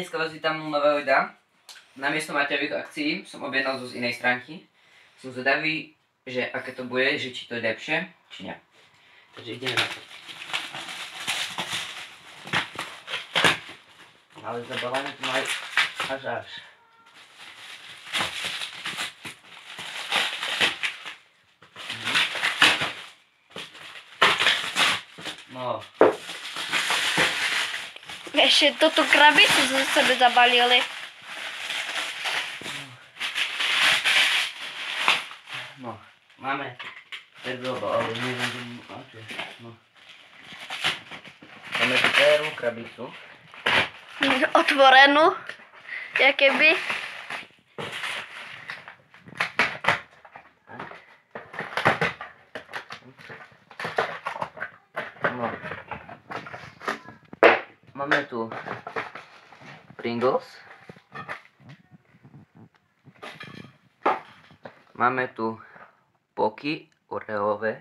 dneska vás vítam u nového videa. Namiesto Maťových akcií som objednal z inej stránky. Som zvedavý, že aké to bude, že či to je lepšie, či nie. Takže ideme na to. Ale zabalenie to majú až. No. Ešte túto krabicu za sebe zabalili. No, máme terzobo, ale neviem, aké. No. Máme tu prvú krabicu. Otvorenú. Jakéby. No. Máme tu Pringles. Máme tu Poky oreové.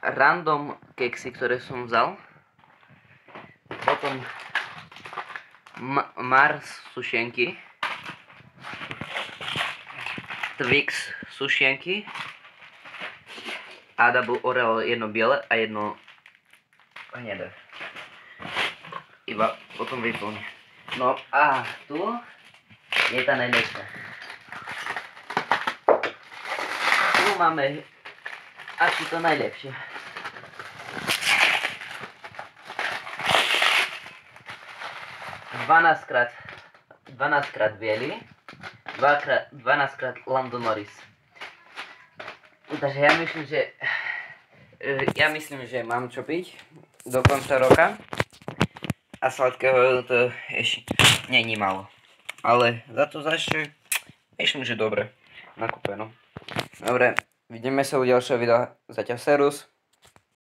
Random keksy, ktoré som vzal. Potom Mars sušenky. Twix sušenky. A double oreo, jedno biele a jedno hnedé. Iba potom vyplne. No a tu je tá najlepšia. Tu máme asi to najlepšie. Dvanásťkrát biely, 12-krát Lando Norris. Takže ja myslím, že mám čo piť do konca roka. A sladkého to ešte není málo. Ale za to ešte myslím, že dobre nakúpeno. Dobre, vidíme sa u ďalšieho videa. Zatiaľ serus.